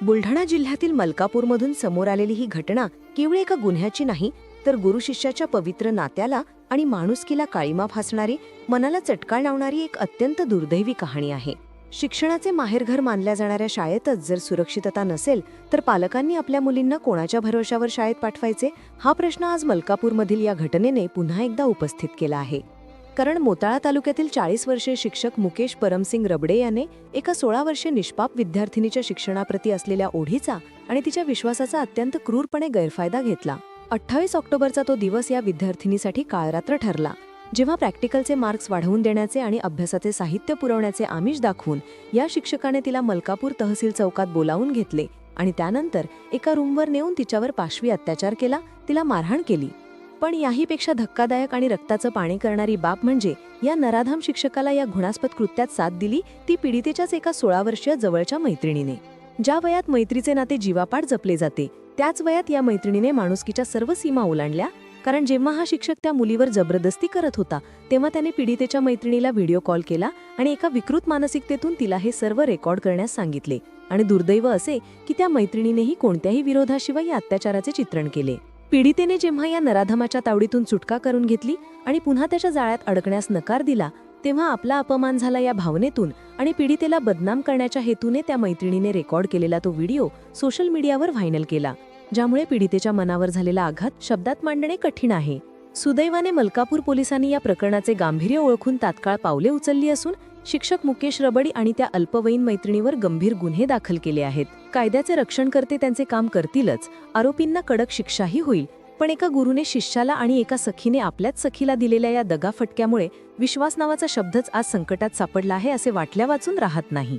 बुलढाणा जिल्ह्यातील मलकापूरमधून समोर आलेली ही घटना केवळ एका गुन्ह्याची नाही, तर गुरु शिष्याच्या पवित्र नात्याला आणि माणुसकीला काळीमा फासणारी, मनाला चटका लावणारी एक अत्यंत दुर्दैवी कहाणी आहे. शिक्षणाचे माहेरघर मानल्या जाणाऱ्या शाळेतच जर सुरक्षितता नसेल, तर पालकांनी आपल्या मुलींना कोणाच्या भरोशावर शाळेत पाठवायचे, हा प्रश्न आज मलकापूरमधील या घटनेने पुन्हा एकदा उपस्थित केला आहे. कारण मोताळा तालुक्यातील 40 वर्षीय शिक्षक मुकेश परमसिंग रबडे याने एका 16 वर्षीय निष्पाप विद्यार्थिनीच्या शिक्षणाप्रती असलेल्या ओढीचा आणि तिच्या विश्वासाचा अत्यंत क्रूरपणे गैरफायदा घेतला. 28 ऑक्टोबरचा तो दिवस या विद्यार्थिनीसाठी काळरात्र ठरला, जेव्हा प्रॅक्टिकलचे मार्क्स वाढवून देण्याचे आणि अभ्यासाचे साहित्य पुरवण्याचे आमिष दाखवून या शिक्षकाने तिला मलकापूर तहसील चौकात बोलावून घेतले आणि त्यानंतर एका रूमवर नेऊन तिच्यावर पाशवी अत्याचार केला, तिला मारहाण केली. पण याहीपेक्षा धक्कादायक आणि रक्ताचं पाणी करणारी बाब म्हणजे या नराधम शिक्षकाला या घृणास्पद कृत्यात साथ दिली ती पीडितेच्याच एका 16 वर्षीय जवळच्या मैत्रिणीने. ज्या वयात मैत्रीचे नाते जीवापाड जपले जाते, त्याच वयात या मैत्रिणीने माणुसकीच्या सर्व सीमा ओलांडल्या. कारण जेव्हा हा शिक्षक त्या मुलीवर जबरदस्ती करत होता, तेव्हा त्याने पीडितेच्या मैत्रिणीला व्हिडिओ कॉल केला आणि एका विकृत मानसिकतेतून तिला हे सर्व रेकॉर्ड करण्यास सांगितले. आणि दुर्दैव असे की त्या मैत्रिणीनेही कोणत्याही विरोधाशिवाय या अत्याचाराचे चित्रण केले. पीडितेने जेव्हा या नराधमाच्या तावडीतून सुटका करून घेतली आणि पुन्हा त्याच्या जाळ्यात अडकण्यास नकार दिला, तेव्हा आपला अपमान झाला या भावनेतून आणि पीडितेला बदनाम करण्याच्या हेतूने त्या मैत्रिणीने रेकॉर्ड केलेला तो व्हिडिओ सोशल मीडियावर व्हायरल केला, ज्यामुळे पीडितेच्या मनावर झालेला आघात शब्दात मांडणे कठीण आहे. सुदैवाने मलकापूर पोलिसांनी या प्रकरणाचे गांभीर्य ओळखून तात्काळ पावले उचलली असून शिक्षक मुकेश रबडी आणि त्या अल्पवयीन मैत्रिणीवर गंभीर गुन्हे दाखल केले आहेत. कायद्याचे रक्षणकर्ते त्यांचे काम करतीलच, आरोपींना कडक शिक्षाही होईल. पण एका गुरुने शिष्याला आणि एका सखीने आपल्याच सखीला दिलेल्या या दगाफटक्यामुळे विश्वास नावाचा शब्दच आज संकटात सापडला आहे असे वाटल्या वाचून राहत नाही.